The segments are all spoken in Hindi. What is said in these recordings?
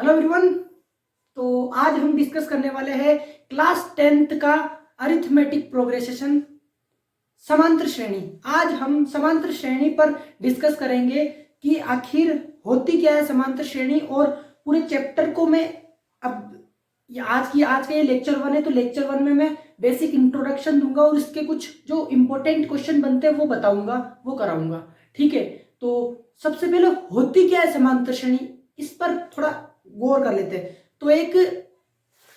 Hello everyone. तो आज हम डिस्कस करने वाले हैं क्लास 10th का अरिथमेटिक प्रोग्रेशन समांतर श्रेणी। आज हम समांतर श्रेणी पर डिस्कस करेंगे कि आखिर होती क्या है समांतर श्रेणी, और पूरे चैप्टर को मैं अब आज का ये लेक्चर 1 है, तो लेक्चर 1 में मैं बेसिक इंट्रोडक्शन दूंगा और इसके कुछ जो इंपॉर्टेंट क्वेश्चन बनते हैं वो बताऊंगा, वो कराऊंगा। ठीक है, तो सबसे पहले होती क्या है समांतर श्रेणी, इस पर थोड़ा गौर कर लेते हैं। तो एक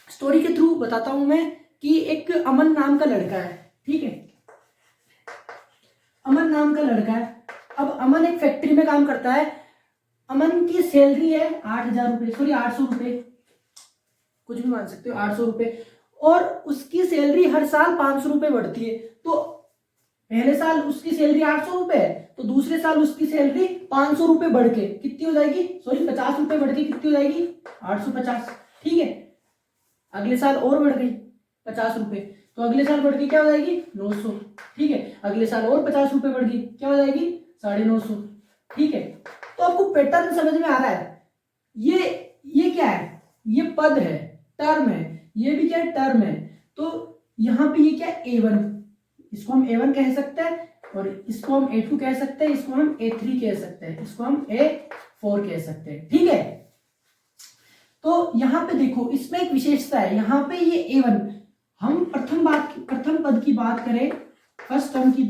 स्टोरी के थ्रू बताता हूं मैं कि एक अमन नाम का लड़का है। ठीक है, अमन नाम का लड़का है। अब अमन एक फैक्ट्री में काम करता है। अमन की सैलरी है 8,000 रुपये, सॉरी 800 रुपये, कुछ भी मान सकते हो, 800 रुपये। और उसकी सैलरी हर साल 500 रुपये बढ़ती है। तो पहले साल उसकी सैलरी 800 रुपये है, तो दूसरे साल उसकी सैलरी 500 रुपये बढ़ के कितनी हो जाएगी, सॉरी 50 रुपये बढ़ के कितनी हो जाएगी, 850। ठीक है, अगले साल और बढ़ गई 50 रुपये, तो अगले साल बढ़ के क्या हो जाएगी 900। ठीक है, अगले साल और 50 रुपये बढ़ गई, क्या हो जाएगी 950। ठीक है, तो आपको पैटर्न समझ में आ रहा है। ये क्या है, ये पद है, टर्म है, ये भी क्या है, टर्म है। तो यहाँ पे ये क्या है, A1, इसको हम A1 कह सकते हैं, और इसको हम A2 कह सकते हैं, इसको हम A3 कह सकते हैं, इसको हम A4 कह सकते हैं। ठीक है, तो यहाँ पे देखो इसमें एक विशेषता है। यहाँ पे ये A1, हम प्रथम पद की बात करें, फर्स्ट टर्म की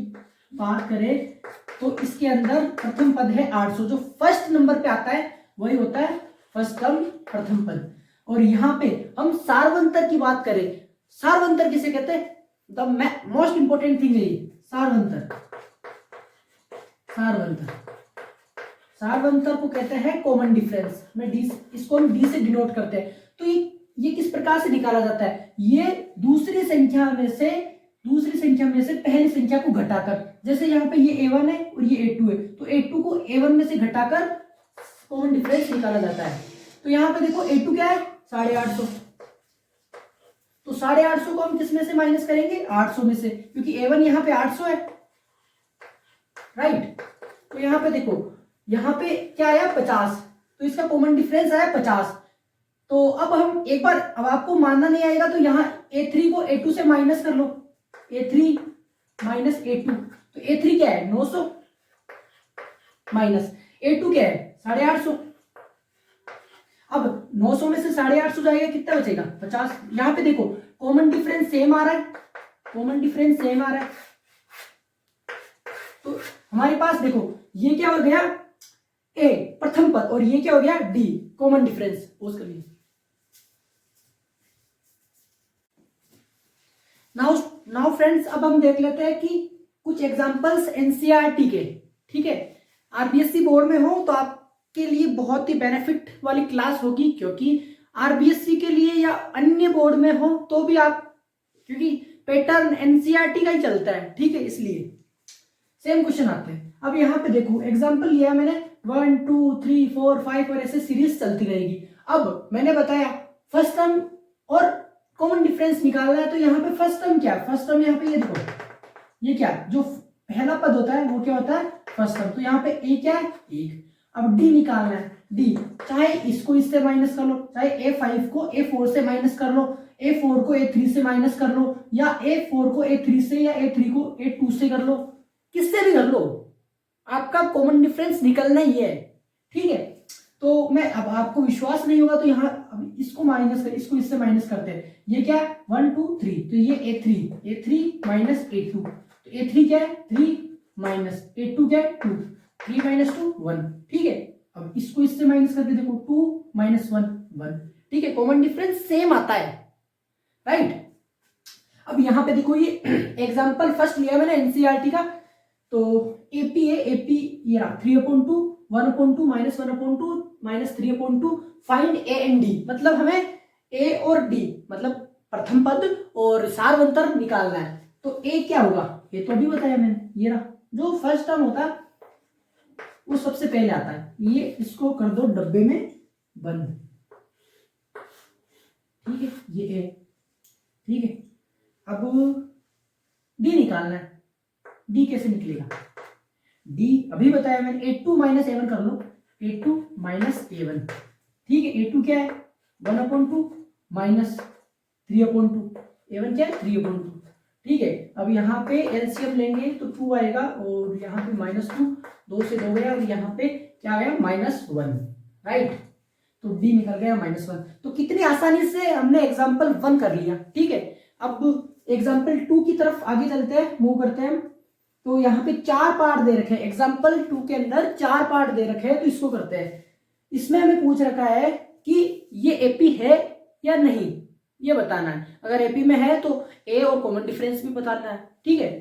बात करें, तो इसके अंदर प्रथम पद है 800। जो फर्स्ट नंबर पे आता है वही होता है फर्स्ट टर्म, प्रथम पद। और यहाँ पे हम सार्वंतर की बात करें, सार्वंतर किसे कहते हैं, द मोस्ट इंपोर्टेंट थिंग है सार्वंतर। सार्वंतर को कहते हैं कॉमन डिफरेंस में, डी, इसको हम डी से डिनोट करते हैं। तो ये किस प्रकार से निकाला जाता है, ये दूसरी संख्या में से पहली संख्या को घटाकर, जैसे यहाँ पे ये A1 है और ये A2 है, तो A2 को A1 में से घटाकर कॉमन डिफरेंस निकाला जाता है। तो यहाँ पे देखो A2 क्या है 850, तो 850 को हम किस में से माइनस करेंगे, 800 में से, क्योंकि A1 यहाँ पे 800 है, राइट। तो यहाँ पे देखो, यहाँ पे क्या आया 50, तो इसका कॉमन डिफरेंस आया 50। तो अब हम एक बार, अब आपको मानना नहीं आएगा तो यहाँ A3 को A2 से माइनस कर लो, A3 माइनस A2, तो A3 क्या है 900, माइनस A2 क्या है 850। अब 900 में से 850 जाएगा, कितना बचेगा 50। यहाँ पे देखो कॉमन डिफरेंस सेम आ रहा है, तो हमारे पास देखो ये क्या हो गया A प्रथम पद, और ये क्या हो गया D कॉमन डिफरेंस। पोज कर लीजिए। नाउ फ्रेंड्स, अब हम देख लेते हैं कि कुछ एग्जांपल्स एनसीईआरटी के। ठीक है, आरबीएससी बोर्ड में हो तो आपके लिए बहुत ही बेनिफिट वाली क्लास होगी, क्योंकि आरबीएससी के लिए या अन्य बोर्ड में हो तो भी आप, क्योंकि पैटर्न एनसीईआरटी का ही चलता है। ठीक है, इसलिए सेम क्वेश्चन आते हैं। अब यहाँ पे देखो एग्जाम्पल लिया मैंने 1 2 3 4 5 और ऐसे सीरीज चलती रहेगी। अब मैंने बताया फर्स्ट टर्म और कॉमन डिफरेंस निकालना है, तो यहाँ पे फर्स्ट टर्म क्या है, फर्स्ट टर्म यहाँ पे ये देखो, ये क्या जो पहला पद होता है वो क्या होता है फर्स्ट टर्म। तो यहाँ पे A क्या है 1। अब D निकालना है, D चाहे इसको इससे माइनस कर लो, चाहे A5 को A4 से माइनस कर लो, A4 को A3 से माइनस कर लो, या A4 को A3 से, या A3 को A2 से कर लो, किससे भी कर लो, आपका कॉमन डिफरेंस निकलना ही है। ठीक है, तो मैं, अब आपको विश्वास नहीं होगा तो यहाँ अब इसको माइनस कर, इसको इससे माइनस करते हैं। ये क्या है 1 2 3, तो ये A3 माइनस A2, तो A3 क्या है 3 माइनस A2 क्या है 2, 3 माइनस 2 1। ठीक है, अब इसको इससे माइनस करके देखो 2 माइनस 1 1। ठीक है, कॉमन डिफरेंस सेम आता है, राइट। अब यहाँ पे देखो ये एग्जाम्पल फर्स्ट लिया मैंने एनसीईआरटी का, तो एपी है, एपी ये रहा 3/2 1/2 minus 1/2 minus 3/2, find A and D, मतलब हमें ए और डी मतलब प्रथम पद और सार्वंतर निकालना है। तो ए क्या होगा, ये तो अभी बताया मैंने, ये रहा जो फर्स्ट टर्म होता है वो सबसे पहले आता है, ये इसको कर दो डब्बे में बंद। ठीक है, ये ए। ठीक है, अब डी निकालना है, डी कैसे निकलेगा, डी अभी बताया मैंने A2 माइनस A1 कर लो, A2 माइनस A1, ठीक है। A2 क्या है 1/2 माइनस 3/2, A1 क्या है 3/2, ठीक है। अब यहाँ पे एलसीएम लेंगे तो 2 आएगा और यहाँ पे -2, 2 से 2 गया और यहाँ पे क्या आया -1, राइट। तो डी निकल गया -1। तो कितनी आसानी से हमने एग्जाम्पल 1 कर लिया, ठीक है। अब एग्जाम्पल 2 की तरफ आगे चलते हैं, मूव करते हैं। तो यहाँ पे 4 पार्ट दे रखे हैं, एग्जाम्पल 2 के अंदर 4 पार्ट दे रखे हैं, तो इसको करते हैं। इसमें हमें पूछ रखा है कि ये एपी है या नहीं, ये बताना है। अगर एपी में है तो ए और कॉमन डिफरेंस भी बताना है, ठीक है।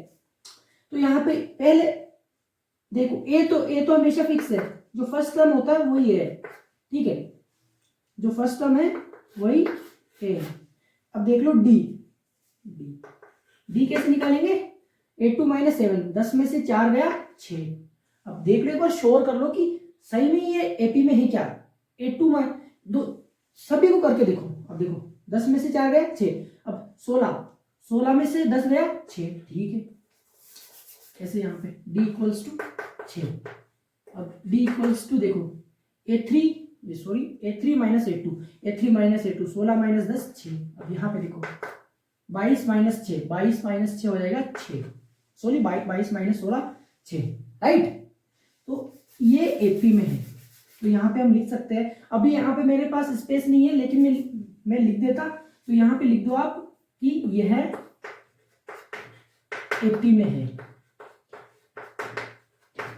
तो यहाँ पे पहले देखो ए तो हमेशा फिक्स है, जो फर्स्ट टर्म होता है वही है, ठीक है। जो फर्स्ट टर्म है वही ए। अब देख लो डी, डी कैसे निकालेंगे, 8 - 7, 10 में से 4 गया 6। अब देख लो एक बार श्योर कर लो कि सही में ये एपी में है क्या। 8 दो सभी को करके देखो। अब देखो 10 में से 4 गया 6, अब 16 में से 10 गया 6, ठीक है। ऐसे यहाँ पे d = 6। अब d = देखो A3 - A2, A3 - A2, 16 - 10 6। अब यहाँ पे देखो 22 - 6, 22 - 6 हो जाएगा 6, सॉरी 22 - 16 6, राइट। तो ये एपी में है, तो यहाँ पे हम लिख सकते हैं। अभी यहाँ पे मेरे पास स्पेस नहीं है, लेकिन मैं लिख देता। तो यहाँ पे लिख दो आप कि यह एपी में है,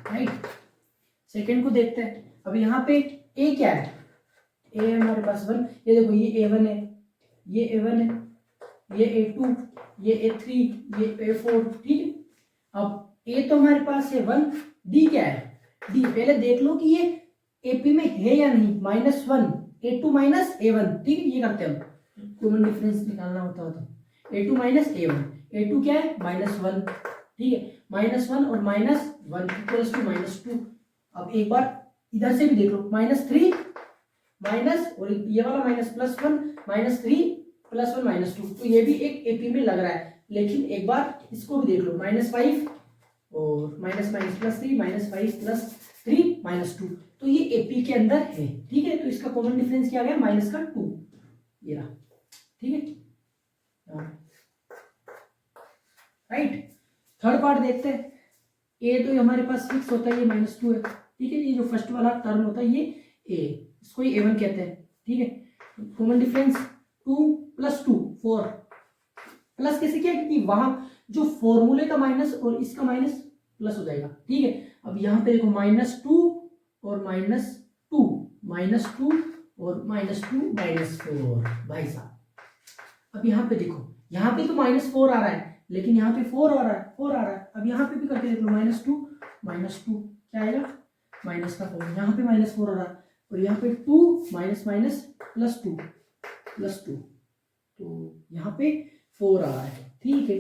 राइट। सेकंड को देखते हैं। अब यहाँ पे ए क्या है, ए हमारे पास 1, ये देखो ये A1 है, ये A1 है, ये A2, ये A3, ये A4, ठीक है। अब ए तो हमारे पास है 1, डी क्या है, डी पहले देख लो कि ये एपी में है या नहीं, -1, A2 - A1, ठीक है। ये करते हैं हम, कॉमन डिफरेंस निकालना होता है तो A2 - A1, A2 क्या है -1, ठीक है। -1 और -1 = -2। अब एक बार इधर से भी देख लो, -3 माइनस और ये वाला माइनस +1 -3 +1 -2, तो ये भी एक एपी में लग रहा है। लेकिन एक बार इसको भी देख लो, -5 और माइनस +3 -5 +3 -2, तो ये एपी के अंदर है, ठीक है। तो इसका कॉमन डिफरेंस क्या आ गया -2, ये रहा, ठीक है, राइट। थर्ड पार्ट देखते हैं। ए तो हमारे पास फिक्स होता है, ये -2 है, ठीक है। ये जो फर्स्ट वाला टर्म होता है ये ए, इसको ही A1 कहते हैं, ठीक है। कॉमन डिफरेंस 2 + 2 4, प्लस कैसे किया, क्योंकि वहां जो फॉर्मूले का माइनस और इसका माइनस प्लस हो जाएगा, ठीक है। अब यहाँ पे देखो -2 और -2 -2 और -2 -4, भाई साहब। अब यहाँ पे देखो, यहाँ पे तो -4 आ रहा है, लेकिन यहाँ पे 4 आ रहा है, 4 आ रहा है। अब यहाँ पे भी करके देख लो, -2 क्या आएगा, -4, यहाँ पे -4 आ रहा है और यहाँ पे 2 +2 तो यहाँ पे 4 आ रहा है, ठीक है।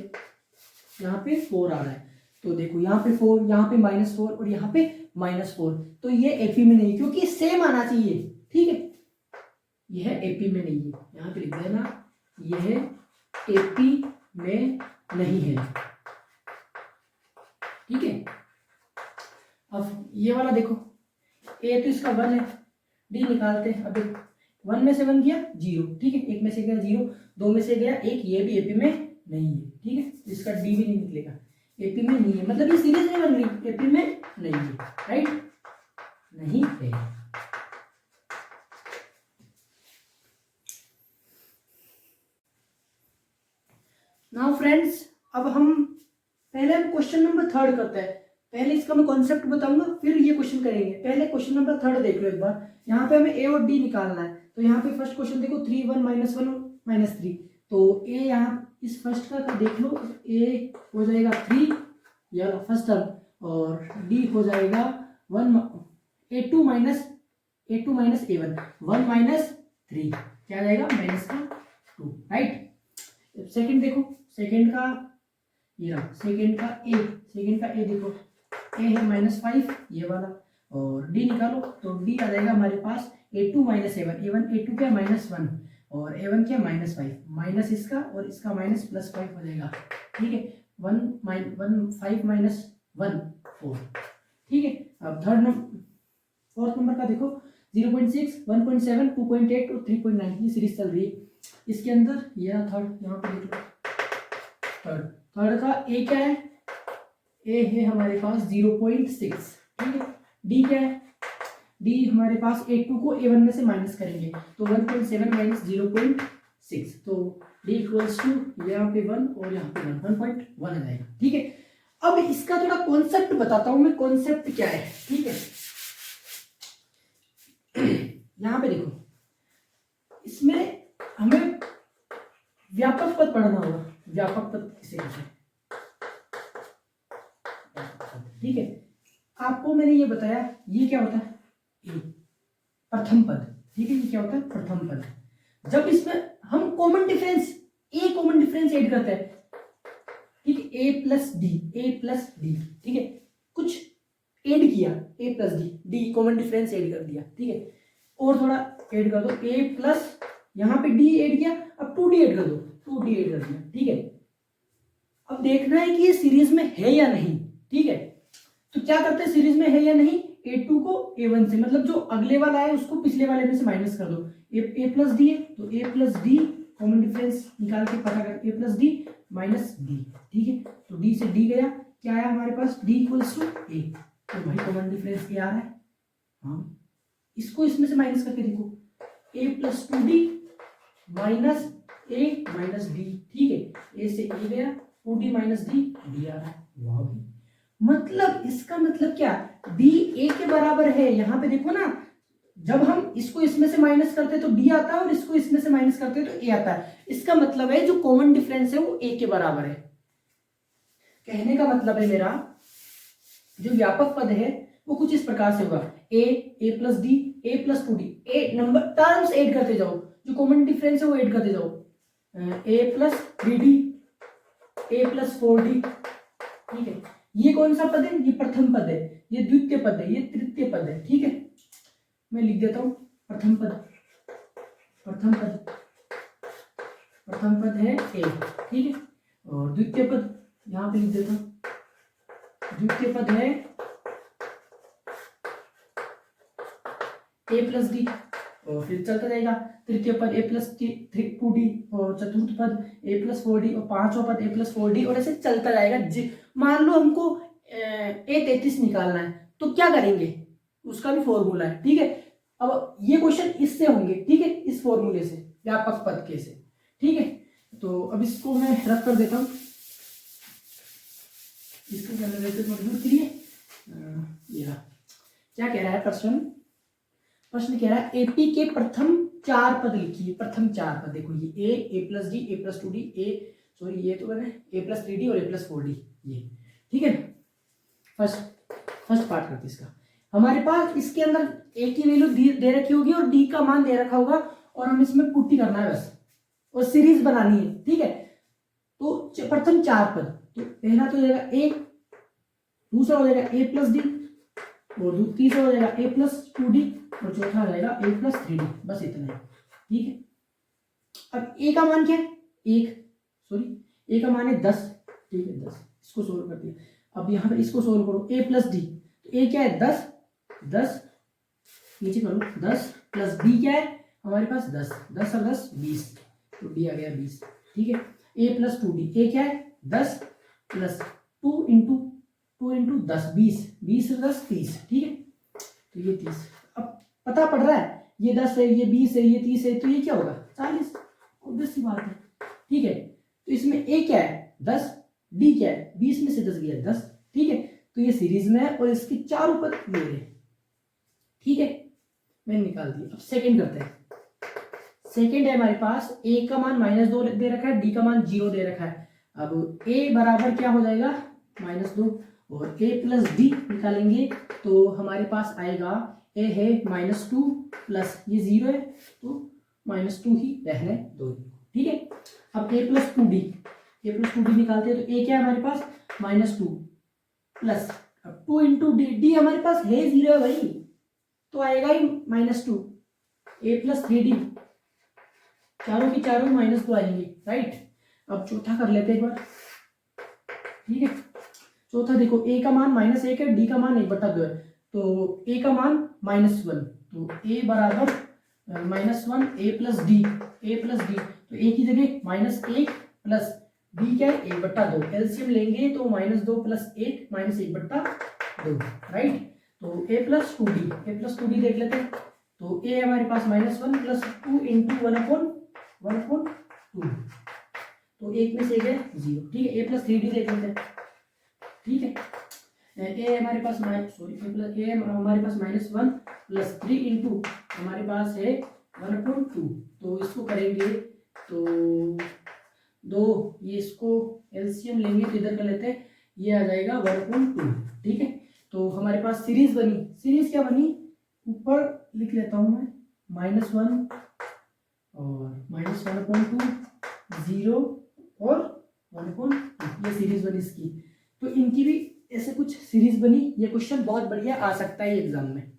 यहाँ पे 4 आ रहा है, तो देखो यहाँ पे 4, यहाँ पे -4 और यहाँ पे -4, तो ये एपी में नहीं, क्योंकि सेम आना चाहिए, ठीक है। यह एपी में नहीं है, यहाँ पे लिख देना यह एपी में नहीं है, ठीक है। अब ये वाला देखो, ए तो इसका 1 है, डी निकालते हैं। अब 1 में से 1 गया 0, ठीक है। 1 में से गया 0, 2 में से गया 1, ये भी एपी में नहीं है, ठीक है। इसका डी भी नहीं निकलेगा, एपी में नहीं है, मतलब ये सीरीज नहीं बन रही, एपी में नहीं है, राइट, नहीं है। नाउ फ्रेंड्स, अब हम क्वेश्चन नंबर 3 करते हैं। पहले इसका मैं कॉन्सेप्ट बताऊंगा, फिर ये क्वेश्चन करेंगे। पहले क्वेश्चन नंबर 3 देख लो एक बार। यहाँ पे हमें ए और डी निकालना है, तो यहाँ पे फर्स्ट क्वेश्चन देखो 3 1 -1 -3, तो ए यहाँ इस फर्स्ट का देख लो, ए हो जाएगा 3, या फर्स्ट टर्म, और डी हो जाएगा 1 A2 - A1 1 - 3, क्या आ जाएगा -2, राइट। सेकंड देखो, सेकंड का ये रहा, सेकंड का ए देखो, ए है -5 ये वाला, और डी निकालो तो डी आ जाएगा हमारे पास A2 - A1 A2 क्या -1 और A1 क्या -5, माइनस इसका और इसका माइनस +5 हो जाएगा, ठीक है। 1 5 -1 4, ठीक है। अब फोर्थ नंबर का देखो 0.6, 1.7, 2.8 और 3.9 ये सीरीज चल रही है। इसके अंदर ये थर्ड, यहाँ पे देख लो थर्ड का ए क्या है, ए है हमारे पास 0.6, ठीक है। डी क्या है, डी हमारे पास A2 को A1 में से माइनस करेंगे तो 1.7 माइनस 0.6, तो डी इक्वल्स टू यहाँ पे 1 और यहाँ पे 1.1 आ जाएगा, ठीक है। अब इसका थोड़ा कॉन्सेप्ट बताता हूं मैं, कॉन्सेप्ट क्या है, ठीक है। यहां पे देखो, इसमें हमें व्यापक पद पढ़ना होगा। व्यापक पद किसे कहते हैं, ठीक है। आपको मैंने ये बताया ये क्या होता है, ए प्रथम पद, ठीक है। ये क्या होता है, प्रथम पद। जब इसमें हम कॉमन डिफरेंस ऐड करते हैं, ठीक है, ए प्लस डी, ठीक है, कुछ ऐड किया a plus d common difference add कर दिया, ठीक है। और थोड़ा ऐड कर दो, ए प्लस यहाँ पे डी ऐड किया, अब 2d ऐड कर दो, 2d ऐड कर दिया, ठीक है। अब देखना है कि ये सीरीज में है या नहीं, ठीक है। तो क्या करते हैं, सीरीज में है या नहीं, A2 को A1 से, मतलब जो अगले वाला है उसको पिछले वाले में से माइनस कर दो। ए प्लस डी है तो ए प्लस डी कॉमन डिफरेंस निकाल के पता कर, ए प्लस डी माइनस डी, ठीक है। तो डी से डी गया, क्या आया हमारे पास, डी इक्वल्स टू ए, तो भाई कॉमन डिफरेंस ए आ रहा है। हाँ, इसको इसमें से माइनस करके देखो, ए प्लस 2d माइनस ए माइनस डी, ठीक है। ए से ए गया, 2d माइनस डी, डी आ रहा है। वाह भाई, मतलब इसका मतलब क्या, डी ए के बराबर है। यहाँ पे देखो ना, जब हम इसको इसमें से माइनस करते हैं तो डी आता है और इसको इसमें से माइनस करते हैं तो ए आता है। इसका मतलब है जो कॉमन डिफरेंस है वो ए के बराबर है। कहने का मतलब है मेरा, जो व्यापक पद है वो कुछ इस प्रकार से होगा, ए प्लस डी, ए प्लस 2d, ए नंबर टर्म्स ऐड करते जाओ, जो कॉमन डिफरेंस है वो ऐड करते जाओ, ए प्लस 3d, ए प्लस 4d, ठीक है। ये कौन सा पद है, ये प्रथम पद है, ये द्वितीय पद है, ये तृतीय पद है, ठीक है। मैं लिख देता हूं, प्रथम पद है ए, ठीक है। और द्वितीय पद यहां पे लिख देता हूं, द्वितीय पद है ए प्लस डी, और फिर चलता जाएगा तृतीय पद ए प्लस 2d, और चतुर्थ पद ए प्लस 4d, और पांचवा पद ए प्लस 4d, और ऐसे चलता जाएगा। मान लो हमको A33 निकालना है तो क्या करेंगे, उसका भी फॉर्मूला है, ठीक है। अब ये क्वेश्चन इससे होंगे, ठीक है, इस फॉर्मूले से, व्यापक पद के से, ठीक है। तो अब इसको मैं रद्द कर देता हूं, इसको जनरेटेड मॉड्यूल के लिए क्या कह रहा है प्रश्न कह रहा है एपी के प्रथम 4 पद लिखिए। प्रथम 4 पद देखो, ये ए प्लस डी, ए प्लस 2d, ये तो मैंने ए प्लस 3d और ए प्लस 4d, ये, ठीक है। फर्स्ट पार्ट करते इसका, हमारे पास इसके अंदर ए की वैल्यू दे रखी होगी और डी का मान दे रखा होगा, और हम इसमें पुट्टी करना है बस, और सीरीज बनानी है, ठीक है। तो प्रथम 4 पद, तो पहला तो हो जाएगा ए, दूसरा हो जाएगा ए प्लस डी, और तीसरा हो जाएगा ए प्लस 2d, और चौथा आ जाएगा ए प्लस 3d, बस इतना है, ठीक है। अब ए का मान क्या है, ए का मान है 10, ठीक है, 10, इसको सोल्व कर दिया। अब यहाँ पे इसको सोल्व करो, ए प्लस डी, तो ए क्या है 10 नीचे करो, 10 प्लस डी क्या है हमारे पास 10 और 10 20, तो डी आ गया 20, ठीक है। ए प्लस 2d, ए क्या है 10 प्लस 2 इंटू 10, 20 और 10 30, ठीक है। तो ये 30, अब पता पड़ रहा है, ये 10 है, ये 20 है, ये 30 है, तो ये क्या होगा 40, ऑब्वियस सी बात है, ठीक है। तो इसमें ए क्या है 10, डी क्या है 20 में से 10 गया 10, ठीक है। तो ये सीरीज में है और इसके चारों पद ये है, ठीक है, मैंने निकाल दिया। अब सेकंड करते हैं। सेकंड है हमारे पास, ए का मान -2 दे रखा है, डी का मान 0 दे रखा है। अब ए बराबर क्या हो जाएगा -2, और ए प्लस डी निकालेंगे तो हमारे पास आएगा, ए है -2 प्लस ये 0 है तो -2 ही रहने दो, ठीक है। अब ए प्लस 2d निकालते हैं तो ए क्या है हमारे पास -2 प्लस, अब 2 इंटू डी हमारे पास है 0 है भाई, तो आएगा ही -2, ए प्लस 3d, चारों की चारों -2 आएंगे, राइट। अब चौथा कर लेते हैं एक बार, ठीक है। चौथा देखो, ए का मान -1 है, डी का मान 1/2 है, तो ए का मान -1, तो a बराबर -1 a+d, तो a की जगह -1 प्लस d क्या है 1/2, एलसीएम लेंगे तो -2 + 8 -1/2, राइट। तो a+2d देख लेते हैं। तो a हमारे पास -1 + 2 × 1/2, तो एक में से गया 0, ठीक है। a+3d देख लेते हैं, ठीक है। a हमारे पास -1 + 3 × हमारे पास है 1/2, तो इसको करेंगे तो दो, ये इसको एलसीएम लेंगे तो इधर कर लेते हैं, ये आ जाएगा 1/2, ठीक है। तो हमारे पास सीरीज बनी, सीरीज क्या बनी, ऊपर लिख लेता हूं मैं -1 और -1/2, 0 और 1/2, ये सीरीज बनी इसकी। तो इनकी भी ऐसे कुछ सीरीज बनी। ये क्वेश्चन बहुत बढ़िया आ सकता है एग्जाम में।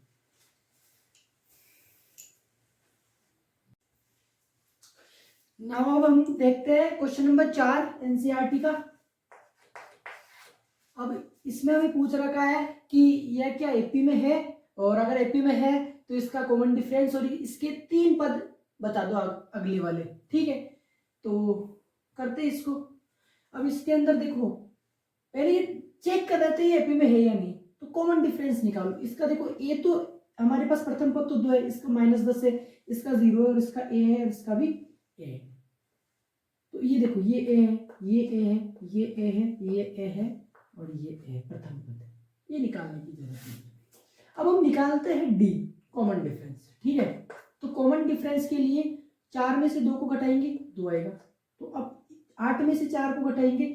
नाउ अब हम देखते हैं क्वेश्चन नंबर 4 एनसीईआरटी का। अब इसमें हमें पूछ रखा है कि यह क्या एपी में है, और अगर एपी में है तो इसका कॉमन डिफरेंस और इसके 3 पद बता दो अगले वाले, ठीक है। तो करते हैं इसको। अब इसके अंदर देखो, पहले ये चेक कर लेते हैं एपी में है या नहीं, तो कॉमन डिफरेंस निकालो। इसका देखो ए तो हमारे पास प्रथम पद तो 2 है, इसका -10 है, इसका 0 है और इसका ए है और इसका भी ए है। तो ये देखो, ये ए है, ये ए है, ये ए है, ये ए है और ये ए प्रथम पद, ये निकालने की जरूरत नहीं है। अब हम निकालते हैं डी, कॉमन डिफरेंस, ठीक है। तो कॉमन डिफरेंस के लिए 4 में से 2 को घटाएंगे 2 आएगा। तो अब 8 में से 4 को घटाएंगे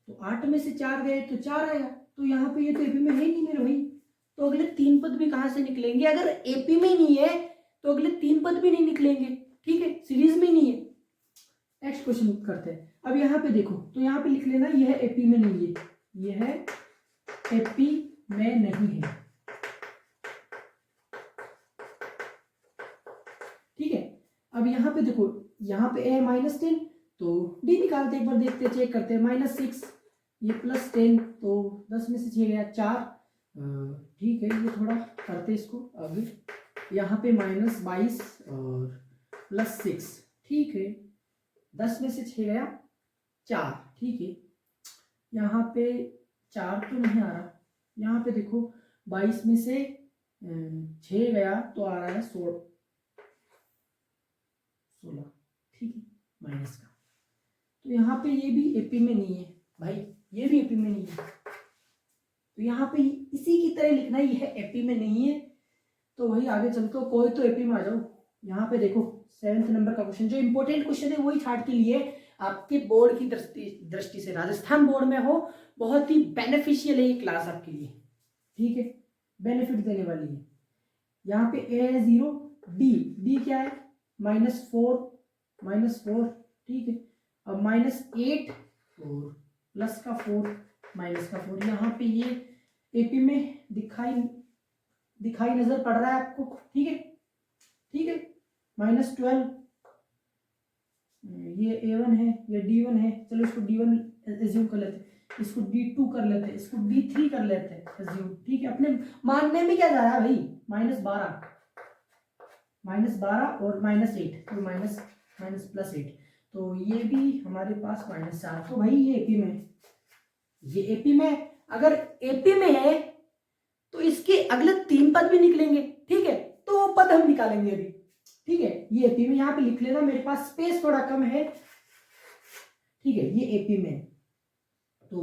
तो 8 में से 4 गए तो 4 आएगा। तो यहाँ पे ये तो एपी में है ही नहीं मेरे भाई, तो अगले 3 पद भी कहाँ से निकलेंगे? अगर एपी में नहीं है तो अगले 3 पद भी नहीं निकलेंगे, ठीक है, सीरीज में नहीं है। नेक्स्ट क्वेश्चन करते हैं। अब यहाँ पे देखो, तो यहाँ पे लिख लेना यह एपी में नहीं है, यह एपी में नहीं है, ठीक है। अब यहाँ पे देखो, यहाँ पे ए -10, तो डी निकालते एक बार, देखते चेक करते हैं। -6 ये +10, तो 10 में से 6 गया 4, ठीक है। ये थोड़ा करते इसको आगे, यहाँ पे -22 और +6, ठीक है। 10 में से 6 गया 4, ठीक है। यहाँ पे 4 तो नहीं आ रहा, यहाँ पे देखो 22 में से 6 गया तो आ रहा है 16, ठीक है, माइनस का। तो यहाँ पे ये भी एपी में नहीं है भाई, ये भी एपी में नहीं है। तो यहाँ पे इसी की तरह लिखना है, यह एपी में नहीं है। तो वही आगे चलते हो, कोई तो एपी में आ जाओ। यहाँ पे देखो 7th नंबर का क्वेश्चन, जो इंपॉर्टेंट क्वेश्चन है वही छाट के लिए आपके बोर्ड की दृष्टि से, राजस्थान बोर्ड में हो, बहुत ही बेनिफिशियल है ये क्लास आपके लिए, ठीक है, बेनिफिट देने वाली है। यहाँ पे ए है 0, डी क्या है -4, ठीक है। अब -8 और +4 -4, यहाँ पे ये एपी में दिखाई नजर पड़ रहा है आपको, ठीक है, ठीक है। -12 ये A1 है, ये D1 है, चलो इसको D1 एज्यूम कर लेते हैं, इसको D2 कर लेते हैं, इसको D3 कर लेते हैं एज्यूम, ठीक है। अपने मानने में क्या जा रहा है भाई, -12 और -8, तो +8, तो ये भी हमारे पास -4, तो भाई ये एपी में, ये एपी में, अगर एपी में है तो इसके अगले 3 पद भी निकलेंगे, ठीक है। तो वो पद हम निकालेंगे अभी, ठीक है। ये एपी में, यहाँ पे लिख लेना, मेरे पास स्पेस थोड़ा कम है, ठीक है। ये एपी में, तो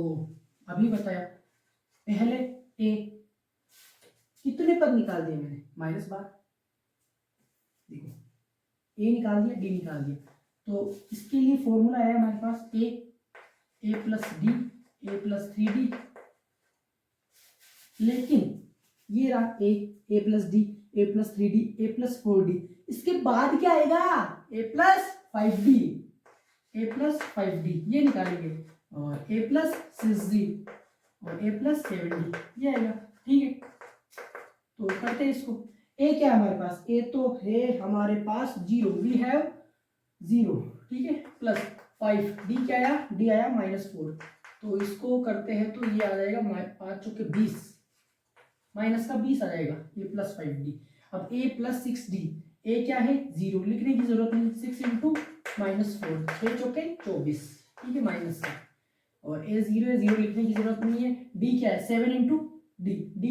अभी बताया पहले ए, कितने पद निकाल दिए मैंने, -12, देखो ए निकाल दिया, डी निकाल दिया। तो इसके लिए फॉर्मूला है हमारे पास a + d, a + 3d, लेकिन ये रहा a + d, a + 3d, a + 4d, इसके बाद क्या आएगा, a + 5d, ये निकालेंगे, और a + 6d और a + 7d, ये आएगा, ठीक है। तो करते हैं इसको। a क्या है हमारे पास, a तो है हमारे पास 0, वी हैव 0, ठीक है, +5, d क्या आया, d आया -4, तो इसको करते हैं तो ये आ जाएगा 5 × 20, -20 आ जाएगा, ये +5d। अब a प्लस 6d, a क्या है 0, लिखने की जरूरत नहीं, 6 इंटू -4, 6 चौके 24, ठीक है माइनस का, और a 0 है, 0 लिखने की जरूरत नहीं है। d क्या है 7 इंटू d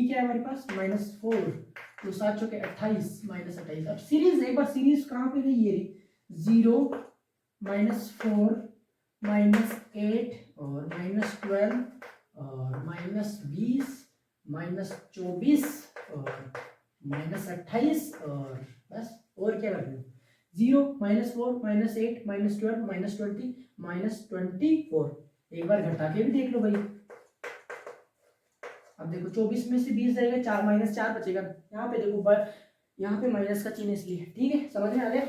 क्या है हमारे पास -4, तो 7 चौके 28 -28। अब सीरीज, एक बार सीरीज कहाँ पे गई, ये रही 0 -4 -8 और -12 और -20 -24 और -28 और बस, और क्या कर रहे हो 0 -4 -8 -12 -20 -24। एक बार घटा के भी देख लो भाई। अब देखो 24 में से 20 जाएगा, 4 -4 बचेगा, यहाँ पे देखो यहाँ पे माइनस का चिन्ह इसलिए, ठीक है समझ में आ गया।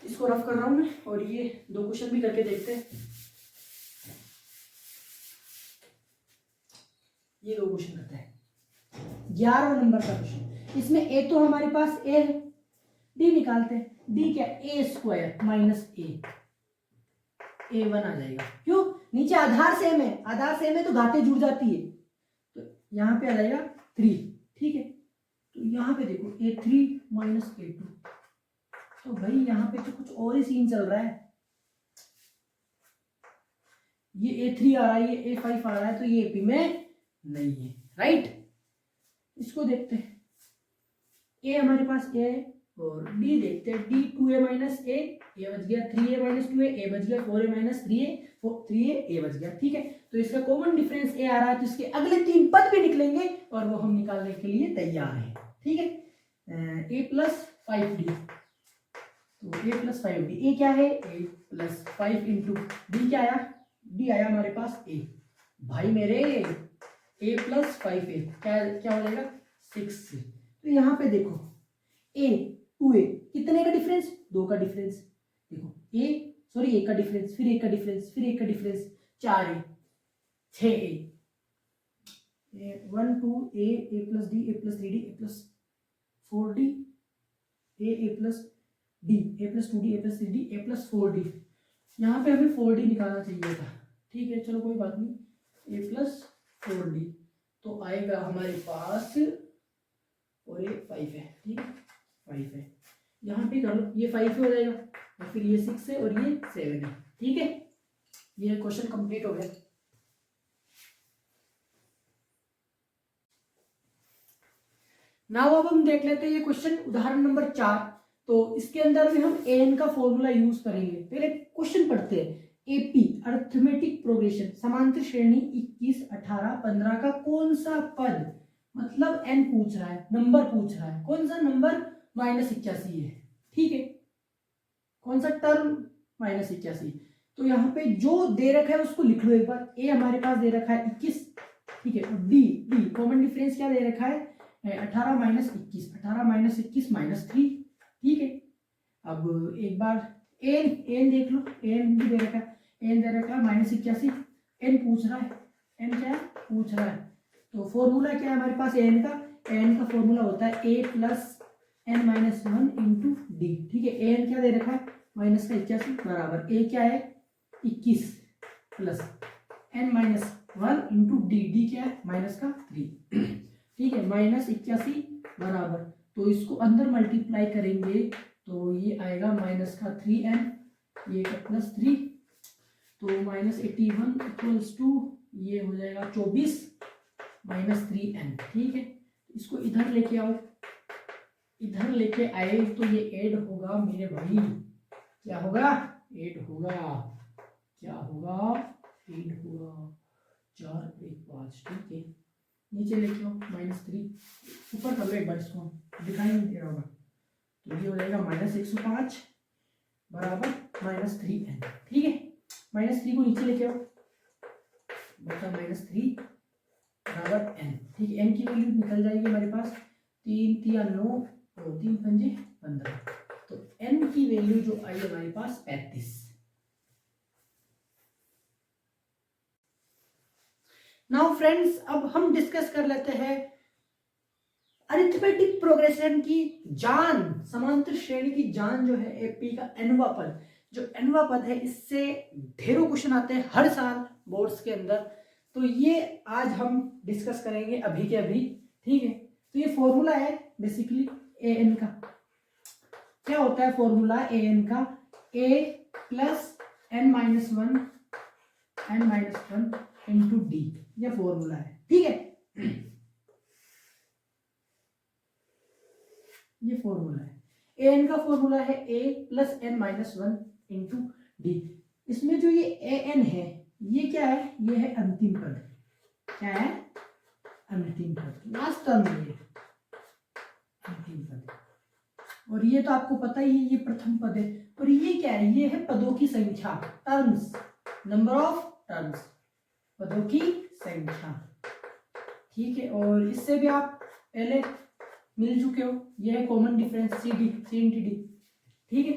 इसको रफ कर रहा हूं मैं, और ये 2 क्वेश्चन भी करके देखते हैं। ये 2 क्वेश्चन करते हैं। 11वां नंबर का क्वेश्चन, इसमें ए तो हमारे पास ए है, डी निकालते हैं। डी क्या a स्क्वायर माइनस a1 आ जाएगा, क्यों, नीचे आधार सेम है, आधार सेम है तो घाते जुड़ जाती है, तो यहाँ पे आ जाएगा 3, ठीक है। तो यहाँ पे देखो a3 माइनस a2, तो भाई यहाँ पे तो कुछ और ही सीन चल रहा है, ये a3 आ रहा है, ये a5 आ रहा है, तो ये AP में नहीं है, राइट। इसको देखते हैं, a हमारे पास a है, और d देखते हैं, d 2a माइनस a बच गया, 3a माइनस 2a, a बच गया, 4a माइनस 3a a बच गया, ठीक है। तो इसका कॉमन डिफरेंस a आ रहा है, तो इसके अगले 3 पद भी निकलेंगे और वो हम निकालने के लिए तैयार हैं, ठीक है। a प्लस 5d, तो a प्लस 5d, a क्या है a प्लस 5 इंटू d क्या आया, d आया हमारे पास a, भाई मेरे a प्लस 5a क्या हो जाएगा 6। तो यहाँ पे देखो a 2a कितने का डिफरेंस, 2 का डिफरेंस, देखो एक का डिफरेंस, फिर एक का डिफरेंस, फिर एक का difference, 4a 6a 1 2 a plus d a plus 3d a plus 4d a plus d a plus 2d a plus 3d a plus 4d। यहाँ पे हमें 4d निकालना चाहिए था, ठीक है चलो कोई बात नहीं, a प्लस 4d तो आएगा हमारे पास, और ये 5 है, ठीक है 5 है, यहाँ पे करो ये 5 हो जाएगा, और फिर ये 6 है और ये 7 है, ठीक है। ये क्वेश्चन कंप्लीट हो गया। नाउ अब हम देख लेते हैं ये क्वेश्चन उदाहरण नंबर 4। तो इसके अंदर में हम an का फॉर्मूला यूज करेंगे। पहले क्वेश्चन पढ़ते हैं, एपी अर्थमेटिक प्रोग्रेशन समांतर श्रेणी 21 18 15 का कौन सा पद, मतलब n पूछ रहा है, नंबर पूछ रहा है, कौन सा नंबर -81 है, ठीक है, कौन सा टर्म -81। तो यहाँ पे जो दे रखा है उसको लिख लो एक बार। ए हमारे पास दे रखा है 21, ठीक है, और डी कॉमन डिफरेंस क्या दे रखा है 18 माइनस 21, 18 माइनस 21 -3, ठीक है। अब एक बार एन देख लो, एन भी दे रखा है, एन दे रखा है -81, एन पूछ रहा है, एन क्या पूछ रहा है, तो फॉर्मूला क्या है हमारे पास एन का फॉर्मूला होता है a plus n minus 1 into D, ठीक है। एन क्या दे रखा है -81 बराबर a क्या है 21 plus n minus 1 into D क्या है -3, ठीक है, -81 बराबर, तो इसको अंदर मल्टीप्लाई करेंगे तो ये आएगा -3n, ये +3, तो -81 इक्वल्स टू ये हो जाएगा 24 -3n, ठीक है। इसको इधर लेके आओ, इधर लेके आए तो ये ऐड होगा मेरे भाई, क्या होगा ऐड होगा, क्या होगा ऐड होगा 4 1 5, ठीक है। नीचे लेके आओ -3, ऊपर कर लो एक बार, इसको दिखाई नहीं दे रहा होगा, तो ये हो जाएगा -105 बराबर -3n, ठीक है। -3 को नीचे लेके आओ, बचा -3 बराबर n, ठीक है। n की वैल्यू निकल जाएगी हमारे पास 3 3 9 और 3 पंजे 15, तो n की वैल्यू जो आई हमारे पास 35। नाउ फ्रेंड्स अब हम डिस्कस कर लेते हैं अरिथमेटिक प्रोग्रेशन की जान, समांतर श्रेणी की जान जो है एपी का एनवा पद, जो एनवा पद है इससे ढेरों क्वेश्चन आते हैं हर साल बोर्ड्स के अंदर, तो ये आज हम डिस्कस करेंगे अभी के अभी, ठीक है। तो ये फॉर्मूला है बेसिकली ए एन का क्या होता है फॉर्मूला ए एन का, a plus n minus one into d, ये फॉर्मूला है, ठीक है। ये फॉर्मूला है, ए एन का फॉर्मूला है a plus n minus one into d. इसमें जो ये ए एन है ये क्या है, ये है अंतिम पद, क्या है, अंतिम पद, लास्ट टर्म ये अंतिम पद। और ये तो आपको पता ही है ये प्रथम पद है। और ये क्या है, ये है पदों की संख्या, टर्म्स, नंबर ऑफ टर्म्स, पदों की संख्या, ठीक है। और इससे भी आप पहले मिल चुके हो, ये है common difference C D C into D, ठीक है।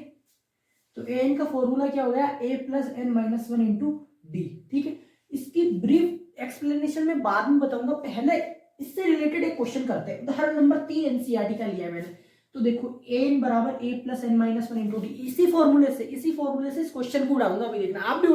तो ए एन का फॉर्मूला क्या हो गया, a plus n minus one into D, ठीक है। इसकी ब्रीफ एक्सप्लेनेशन में बाद में बताऊंगा, पहले इससे रिलेटेड एक क्वेश्चन करते हैं। उदाहरण नंबर 3 एनसीईआरटी का लिया है मैंने, तो देखो ए एन बराबर a plus n minus one into d, इसी फॉर्मूले से इस क्वेश्चन को उड़ाऊंगा, अभी देखना आप भी